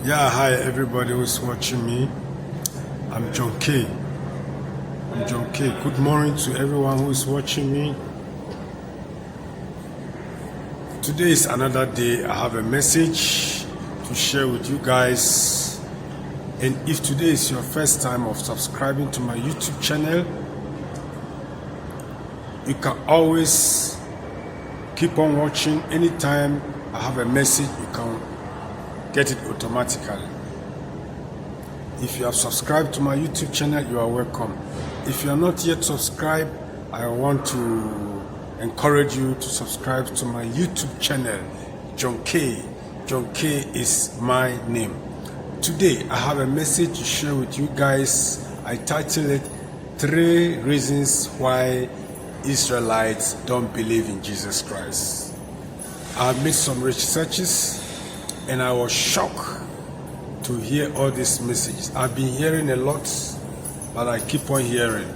Yeah, hi everybody who's watching me. I'm John K. Good morning to everyone who's watching me. Today is another day. I have a message to share with you guys. And if today is your first time of subscribing to my YouTube channel, you can always keep on watching. Anytime I have a message, you can get it automatically. If you have subscribed to my YouTube channel, you are welcome. If you are not yet subscribed, I want to encourage you to subscribe to my YouTube channel, John K. John K is my name. Today, I have a message to share with you guys. I titled it, 3 Reasons Why Israelites Don't Believe in Jesus Christ. I made some researches and I was shocked to hear all these messages. I've been hearing a lot, but I keep on hearing.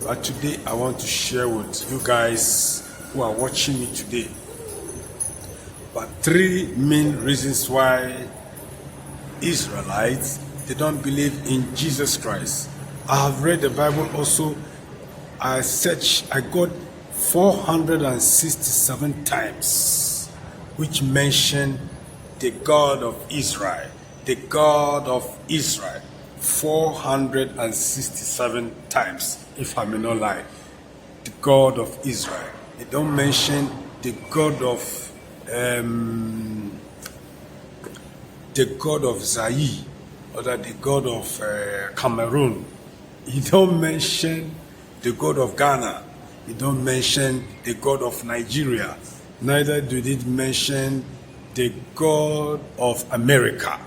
But today I want to share with you guys who are watching me today. But 3 main reasons why Israelites, they don't believe in Jesus Christ. I have read the Bible also. I got 467 times which mention the God of Israel. The God of Israel, 467 times, if I may not lie. The God of Israel. They don't mention the God of Zaire, or the God of Cameroon. He don't mention the God of Ghana. He don't mention the God of Nigeria. Neither do they mention the God of America.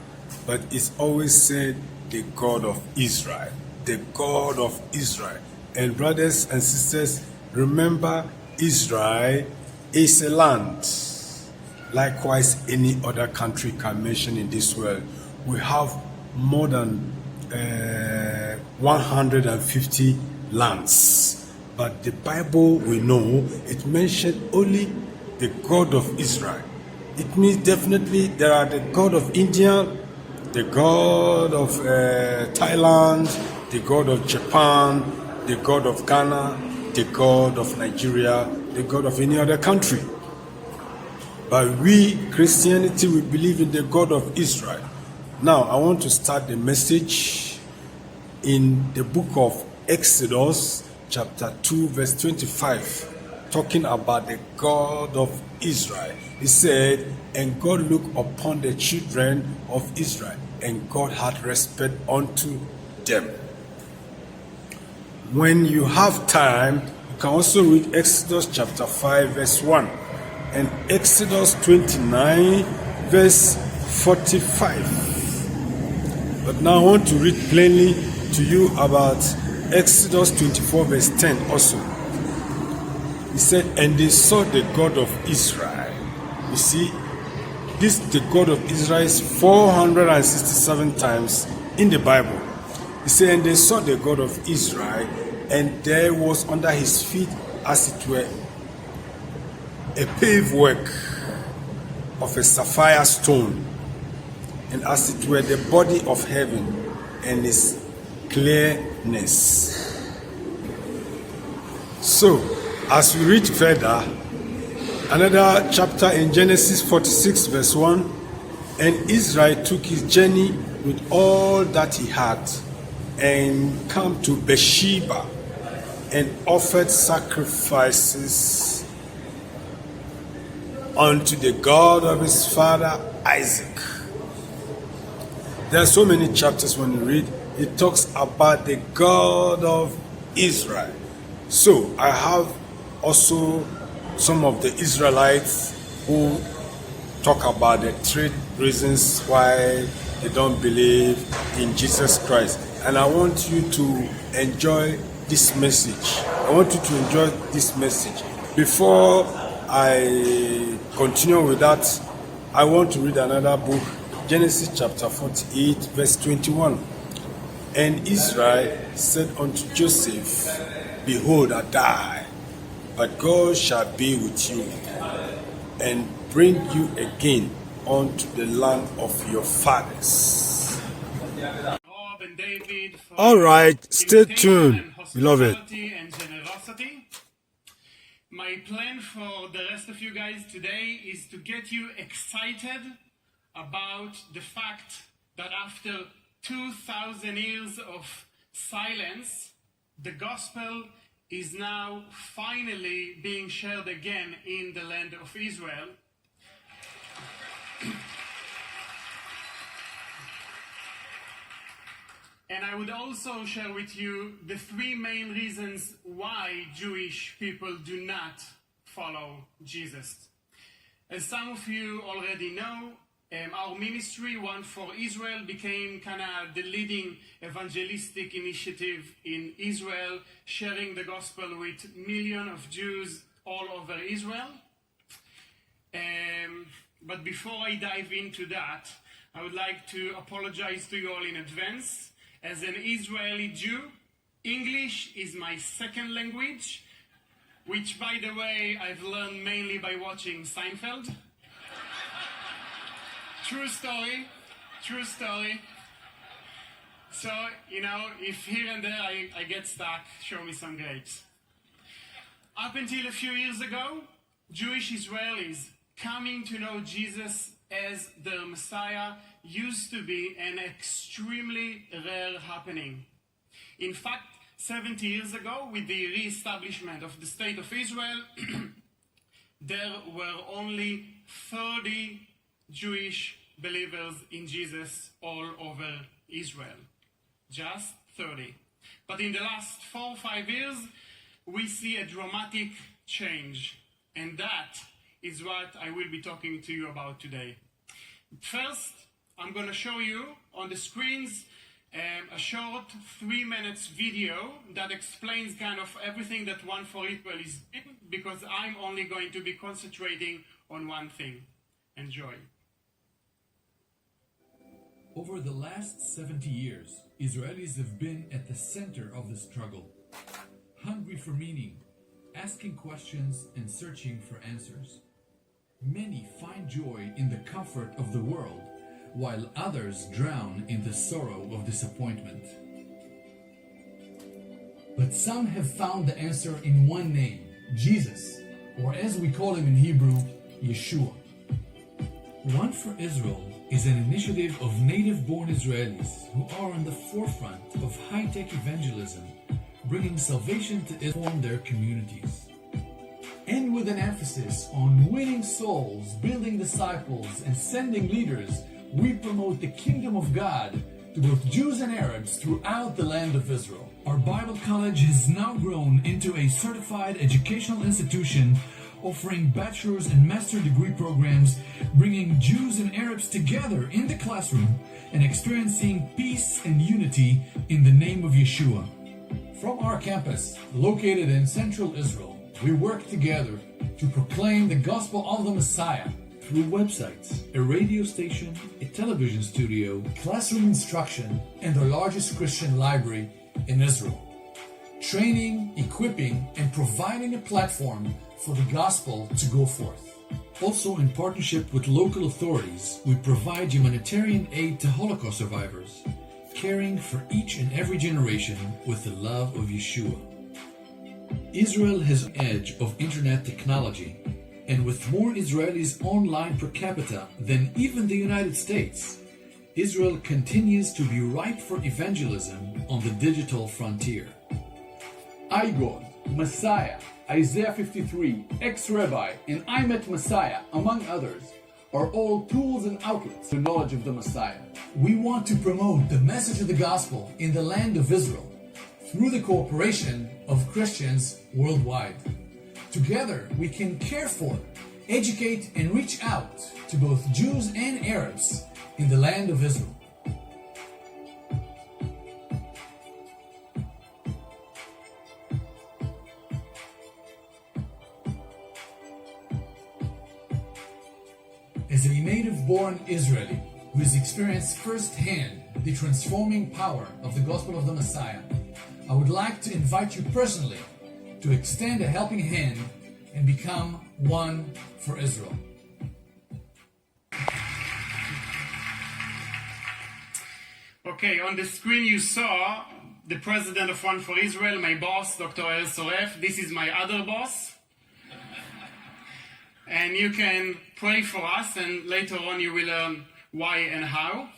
But it's always said the God of Israel. The God of Israel. And brothers and sisters, remember, Israel is a land. Likewise, any other country can mention in this world. We have more than 150 lands. But the Bible, we know, it mentioned only the God of Israel. It means definitely there are the God of India, the God of Thailand, the God of Japan, the God of Ghana, the God of Nigeria, the God of any other country. But we, Christianity, we believe in the God of Israel. Now, I want to start the message in the book of Exodus, chapter 2, verse 25, talking about the God of Israel. He said, and God looked upon the children of Israel, and God had respect unto them. When you have time, you can also read Exodus chapter 5, verse 1, and Exodus 29, verse 45. But now I want to read plainly to you about Exodus 24, verse 10 also. He said, and they saw the God of Israel. You see, the God of Israel is 467 times in the Bible. He said, and they saw the God of Israel, and there was under his feet, as it were, a paved work of a sapphire stone, and as it were the body of heaven and its clearness. So, as we read further, another chapter in Genesis 46 verse 1, and Israel took his journey with all that he had, and come to Beersheba, and offered sacrifices unto the God of his father Isaac. There are so many chapters when you read, it talks about the God of Israel. So I have also some of the Israelites who talk about the 3 reasons why they don't believe in Jesus Christ. And I want you to enjoy this message. I want you to enjoy this message. Before I continue with that, I want to read another book, Genesis chapter 48, verse 21. And Israel said unto Joseph, behold, I die, but God shall be with you, and bring you again unto the land of your fathers. All right, stay tuned, beloved. And generosity. My plan for the rest of you guys today is to get you excited about the fact that after 2,000 years of silence, the gospel is now finally being shared again in the land of Israel. And I would also share with you the three main reasons why Jewish people do not follow Jesus. As some of you already know, our ministry, One for Israel, became kind of the leading evangelistic initiative in Israel, sharing the gospel with millions of Jews all over Israel. But before I dive into that, I would like to apologize to you all in advance. As an Israeli Jew, English is my second language, which, by the way, I've learned mainly by watching Seinfeld. True story, true story. So, if here and there I get stuck, show me some grapes. Up until a few years ago, Jewish Israelis coming to know Jesus as their Messiah used to be an extremely rare happening. In fact, 70 years ago, with the re-establishment of the State of Israel, there were only 30 Jewish believers in Jesus all over Israel. Just 30. But in the last 4 or 5 years, we see a dramatic change. And that is what I will be talking to you about today. First, I'm going to show you on the screens a short 3 minutes video that explains kind of everything that One for Israel is doing, because I'm only going to be concentrating on one thing. Enjoy. Over the last 70 years, Israelis have been at the center of the struggle, hungry for meaning, asking questions and searching for answers. Many find joy in the comfort of the world, while others drown in the sorrow of disappointment. But some have found the answer in one name, Jesus, or as we call him in Hebrew, Yeshua. One for Israel is an initiative of native-born Israelis who are on the forefront of high-tech evangelism, bringing salvation to inform their communities. And with an emphasis on winning souls, building disciples, and sending leaders, we promote the kingdom of God to both Jews and Arabs throughout the land of Israel. Our Bible college has now grown into a certified educational institution offering bachelor's and master degree programs, bringing Jews and Arabs together in the classroom and experiencing peace and unity in the name of Yeshua. From our campus, located in central Israel, we work together to proclaim the gospel of the Messiah through websites, a radio station, a television studio, classroom instruction, and the largest Christian library in Israel. Training, equipping, and providing a platform for the gospel to go forth. Also, in partnership with local authorities, we provide humanitarian aid to Holocaust survivors, caring for each and every generation with the love of Yeshua. Israel has an edge of internet technology, and with more Israelis online per capita than even the United States, Israel continues to be ripe for evangelism on the digital frontier. iGod, Messiah, Isaiah 53, Ex-Rabbi, and I Met Messiah, among others, are all tools and outlets for knowledge of the Messiah. We want to promote the message of the gospel in the land of Israel through the cooperation of Christians worldwide. Together, we can care for, educate, and reach out to both Jews and Arabs in the land of Israel. As a native-born Israeli who has experienced firsthand the transforming power of the gospel of the Messiah, I would like to invite you personally to extend a helping hand and become one for Israel. Okay, on the screen you saw the president of One for Israel, my boss, Dr. El Soref. This is my other boss. And you can pray for us, and later on you will learn why and how.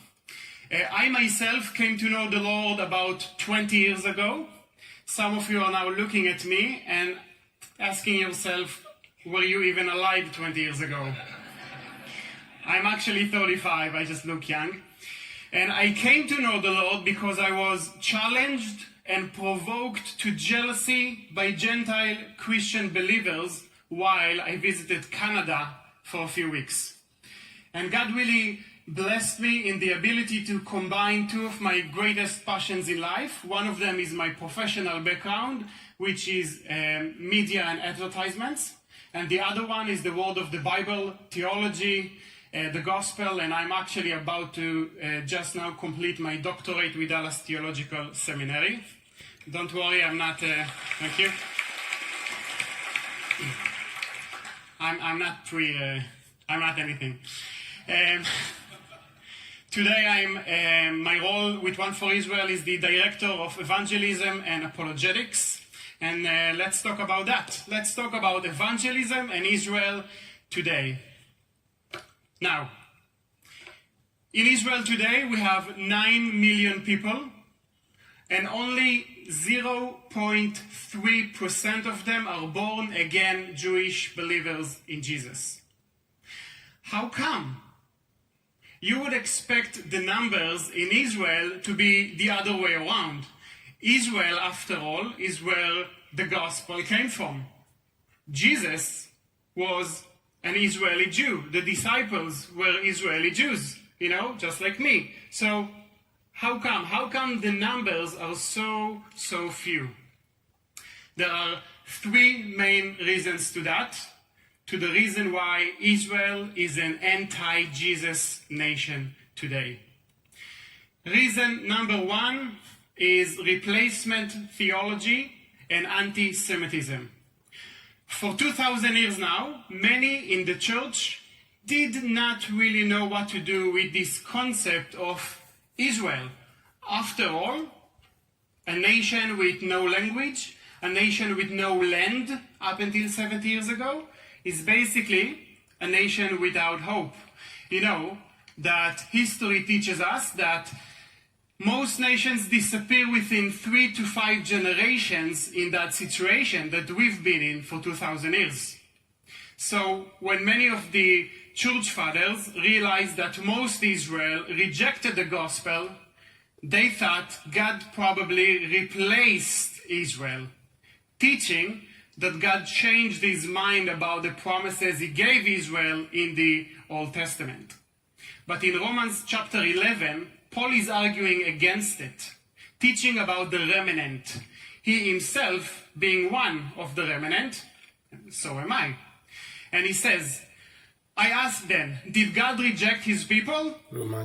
I myself came to know the Lord about 20 years ago. Some of you are now looking at me and asking yourself, were you even alive 20 years ago? I'm actually 35, I just look young. And I came to know the Lord because I was challenged and provoked to jealousy by Gentile Christian believers while I visited Canada for a few weeks. And God really blessed me in the ability to combine two of my greatest passions in life. One of them is my professional background, which is media and advertisements. And the other one is the word of the Bible, theology, the gospel, and I'm actually about to just now complete my doctorate with Dallas Theological Seminary. Don't worry, I'm not, thank you. I'm not I'm not anything. Today my role with One for Israel is the Director of Evangelism and Apologetics. And let's talk about that. Let's talk about evangelism and Israel today. Now, in Israel today, we have 9 million people, and only 0.3% of them are born again Jewish believers in Jesus. How come? You would expect the numbers in Israel to be the other way around. Israel, after all, is where the gospel came from. Jesus was an Israeli Jew. The disciples were Israeli Jews, just like me. So how come? How come the numbers are so few? There are 3 main reasons to that, to the reason why Israel is an anti-Jesus nation today. Reason number 1 is replacement theology and anti-Semitism. For 2,000 years now, many in the church did not really know what to do with this concept of Israel. After all, a nation with no language, a nation with no land up until 70 years ago, is basically a nation without hope. You know that history teaches us that most nations disappear within 3 to 5 generations in that situation that we've been in for 2,000 years. So when many of the church fathers realized that most Israel rejected the gospel, they thought God probably replaced Israel, teaching that God changed his mind about the promises he gave Israel in the Old Testament. But in Romans chapter 11, Paul is arguing against it, teaching about the remnant. He himself being one of the remnant, so am I. And he says, I ask then, did God reject his people?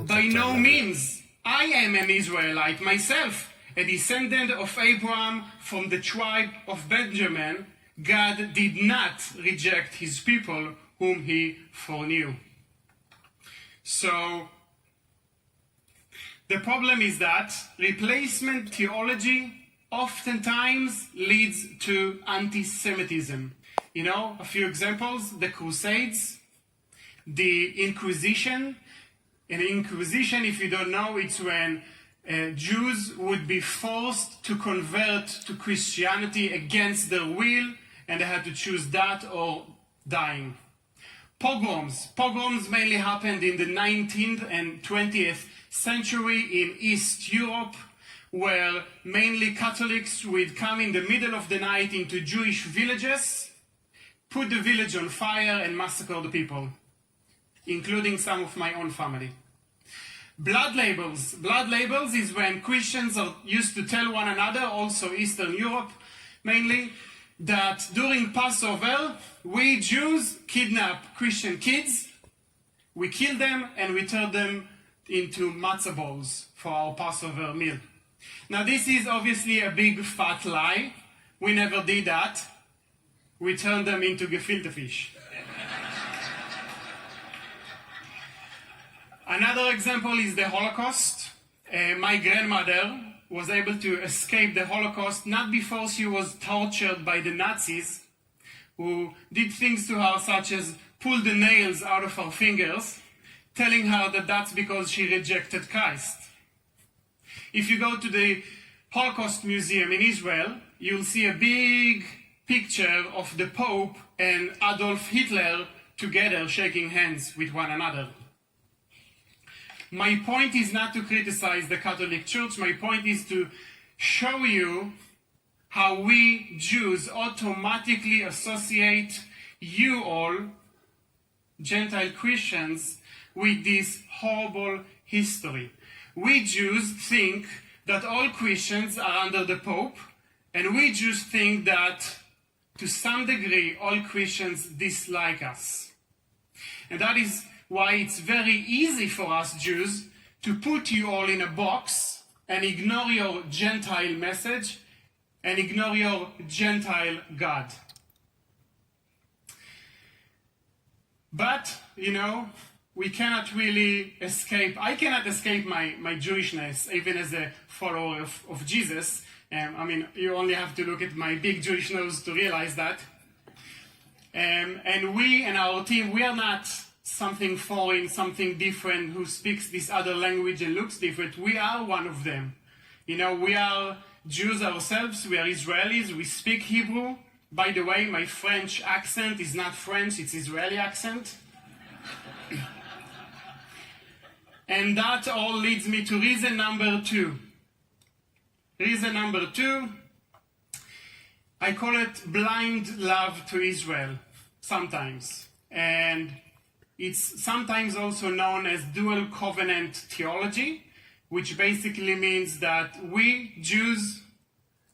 By no means. I am an Israelite myself, a descendant of Abraham from the tribe of Benjamin. God did not reject his people whom he foreknew. So, the problem is that replacement theology oftentimes leads to anti-Semitism. A few examples: the Crusades, the Inquisition. And Inquisition, if you don't know, it's when Jews would be forced to convert to Christianity against their will, and they had to choose that or dying. Pogroms. Pogroms mainly happened in the 19th and 20th century in East Europe, where mainly Catholics would come in the middle of the night into Jewish villages, put the village on fire and massacre the people, including some of my own family. Blood labels. Blood labels is when Christians are used to tell one another, also Eastern Europe mainly, that during Passover, we Jews kidnap Christian kids, we kill them, and we turn them into matzah balls for our Passover meal. Now this is obviously a big fat lie. We never did that. We turned them into gefilte fish. Another example is the Holocaust. My grandmother was able to escape the Holocaust not before she was tortured by the Nazis, who did things to her such as pull the nails out of her fingers, telling her that that's because she rejected Christ. If you go to the Holocaust Museum in Israel, you'll see a big picture of the Pope and Adolf Hitler together shaking hands with one another. My point is not to criticize the Catholic Church. My point is to show you how we Jews automatically associate you all, Gentile Christians, with this horrible history. We Jews think that all Christians are under the Pope, and we Jews think that to some degree all Christians dislike us. And that is why it's very easy for us Jews to put you all in a box and ignore your Gentile message and ignore your Gentile God. But, we cannot really escape. I cannot escape my Jewishness, even as a follower of Jesus. You only have to look at my big Jewish nose to realize that. And we and our team, we are not something foreign, something different, who speaks this other language and looks different. We are one of them. We are Jews ourselves, we are Israelis, we speak Hebrew. By the way, my French accent is not French, it's Israeli accent. And that all leads me to reason number 2. Reason number 2, I call it blind love to Israel, sometimes. And it's sometimes also known as dual covenant theology, which basically means that we Jews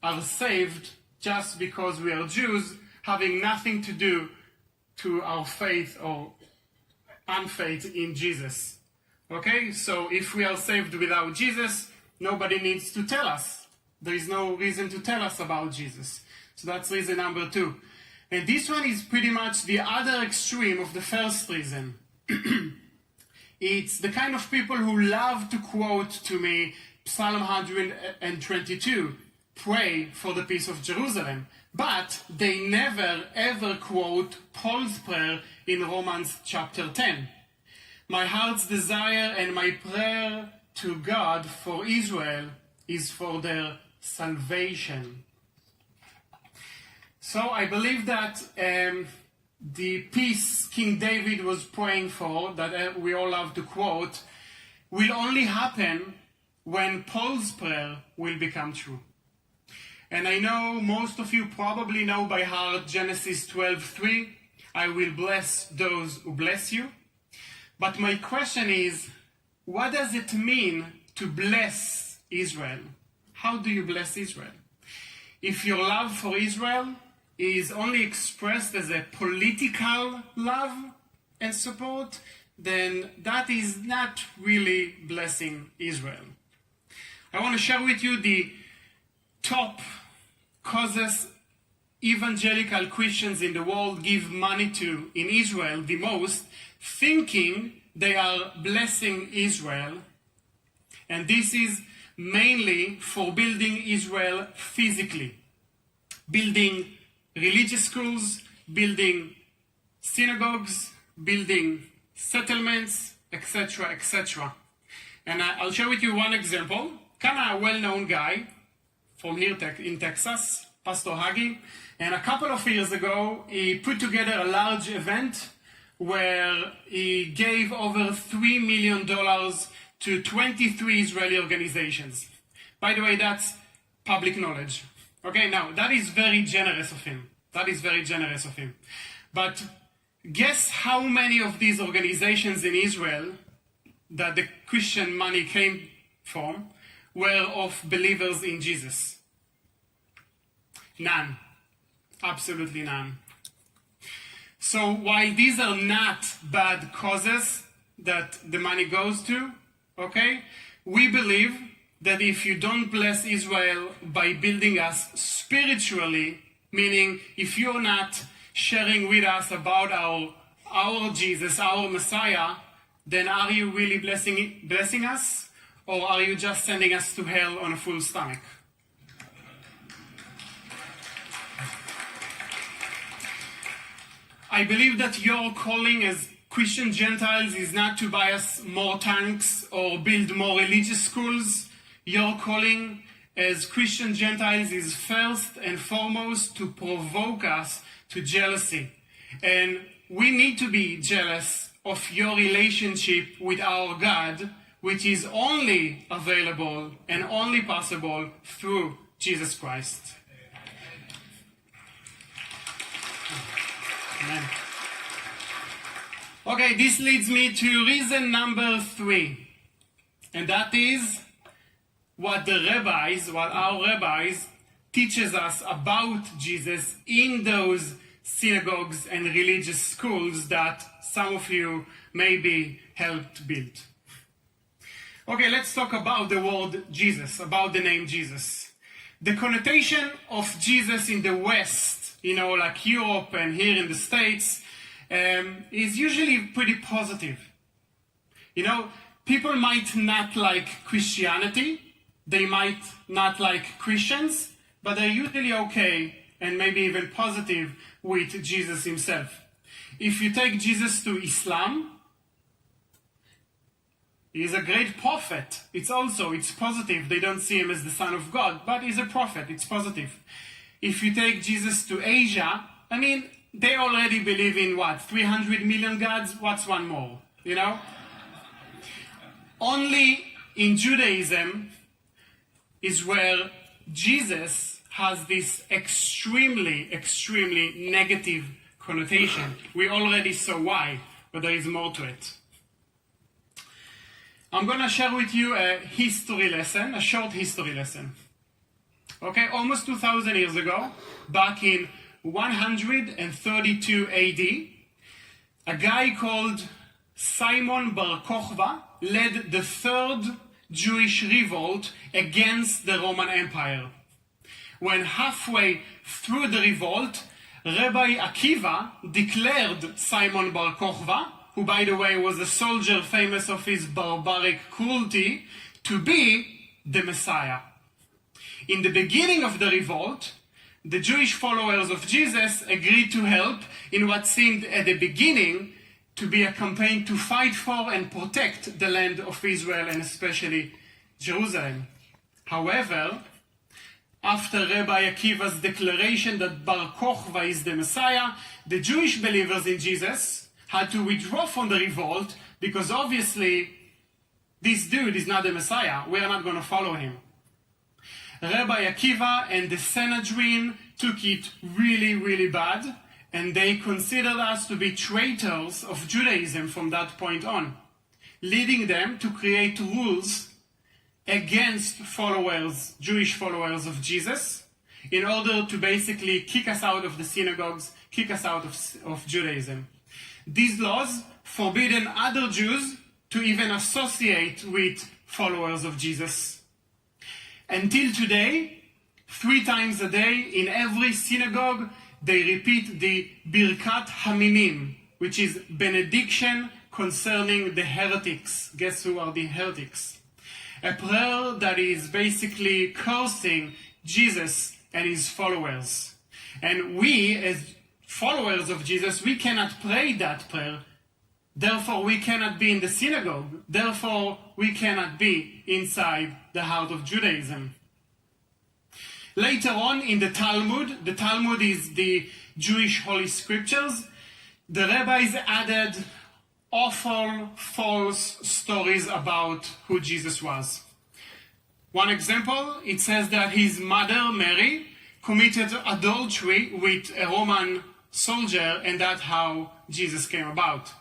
are saved just because we are Jews, having nothing to do to our faith or unfaith in Jesus. Okay, so if we are saved without Jesus, nobody needs to tell us. There is no reason to tell us about Jesus. So that's reason number 2. And this one is pretty much the other extreme of the first reason. It's the kind of people who love to quote to me Psalm 122, pray for the peace of Jerusalem. But they never ever quote Paul's prayer in Romans chapter 10. My heart's desire and my prayer to God for Israel is for their salvation. So I believe that the peace King David was praying for, that we all love to quote, will only happen when Paul's prayer will become true. And I know most of you probably know by heart Genesis 12:3, I will bless those who bless you. But my question is, what does it mean to bless Israel? How do you bless Israel? If your love for Israel is only expressed as a political love and support, then that is not really blessing Israel. I want to share with you the top causes evangelical Christians in the world give money to in Israel the most, thinking they are blessing Israel. And this is mainly for building Israel physically. Building religious schools, building synagogues, building settlements, etc., etc. And I'll share with you one example. Kind of a well-known guy from here in Texas, Pastor Hagi. And a couple of years ago, he put together a large event where he gave over $3 million to 23 Israeli organizations. By the way, that's public knowledge. Okay, now, that is very generous of him. That is very generous of him. But guess how many of these organizations in Israel that the Christian money came from were of believers in Jesus? None. Absolutely none. So while these are not bad causes that the money goes to, okay, we believe that if you don't bless Israel by building us spiritually, meaning if you're not sharing with us about our Jesus, our Messiah, then are you really blessing us? Or are you just sending us to hell on a full stomach? I believe that your calling as Christian Gentiles is not to buy us more tanks or build more religious schools. Your calling as Christian Gentiles is first and foremost to provoke us to jealousy. And we need to be jealous of your relationship with our God, which is only available and only possible through Jesus Christ. Amen. Okay, this leads me to reason number 3. And that is what our rabbis teaches us about Jesus in those synagogues and religious schools that some of you maybe helped build. Okay, let's talk about the word Jesus, about the name Jesus. The connotation of Jesus in the West, like Europe and here in the States, is usually pretty positive. People might not like Christianity, they might not like Christians, but they're usually okay and maybe even positive with Jesus himself. If you take Jesus to Islam, he's a great prophet. It's positive. They don't see him as the Son of God, but he's a prophet. It's positive. If you take Jesus to Asia, they already believe in 300 million gods? What's one more? Only in Judaism is where Jesus has this extremely, extremely negative connotation. We already saw why, but there is more to it. I'm going to share with you a short history lesson. Okay, almost 2,000 years ago, back in 132 AD, a guy called Simon Bar Kokhba led the third Jewish revolt against the Roman Empire. When halfway through the revolt, Rabbi Akiva declared Simon Bar Kokhba, who by the way was a soldier famous of his barbaric cruelty, to be the Messiah. In the beginning of the revolt, the Jewish followers of Jesus agreed to help in what seemed at the beginning to be a campaign to fight for and protect the land of Israel and especially Jerusalem. However, after Rabbi Akiva's declaration that Bar Kokhba is the Messiah, the Jewish believers in Jesus had to withdraw from the revolt because obviously this dude is not the Messiah. We are not going to follow him. Rabbi Akiva and the Sanhedrin took it really, really bad, and they considered us to be traitors of Judaism from that point on, leading them to create rules against Jewish followers of Jesus, in order to basically kick us out of the synagogues, kick us out of Judaism. These laws forbidden other Jews to even associate with followers of Jesus. Until today, 3 times a day in every synagogue, they repeat the Birkat Haminim, which is benediction concerning the heretics. Guess who are the heretics? A prayer that is basically cursing Jesus and his followers. And we, as followers of Jesus, we cannot pray that prayer. Therefore, we cannot be in the synagogue. Therefore, we cannot be inside the heart of Judaism. Later on in the Talmud is the Jewish Holy Scriptures, the rabbis added awful, false stories about who Jesus was. One example, it says that his mother, Mary, committed adultery with a Roman soldier, and that's how Jesus came about.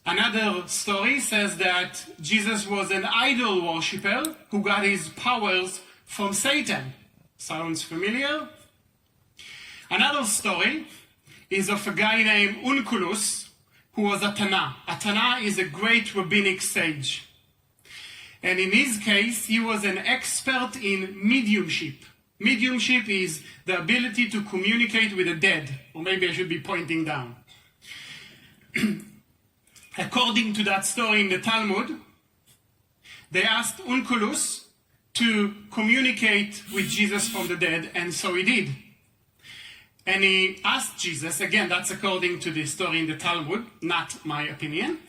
Another story says that Jesus was an idol worshipper who got his powers from Satan. Sounds familiar? Another story is of a guy named Onkelos who was a Tana. A Tana is a great rabbinic sage. And in his case, he was an expert in mediumship. Mediumship is the ability to communicate with the dead. Or maybe I should be pointing down. According to that story in the Talmud, They asked Onkelos to communicate with Jesus from the dead, and so he did. And he asked Jesus, again, that's according to the story in the Talmud, not my opinion.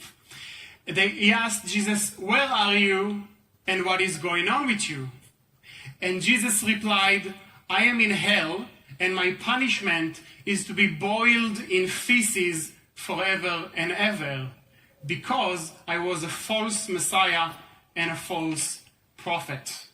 He asked Jesus, where are you and what is going on with you? And Jesus replied, I am in hell, and my punishment is to be boiled in feces forever and ever, because I was a false Messiah and a false prophet.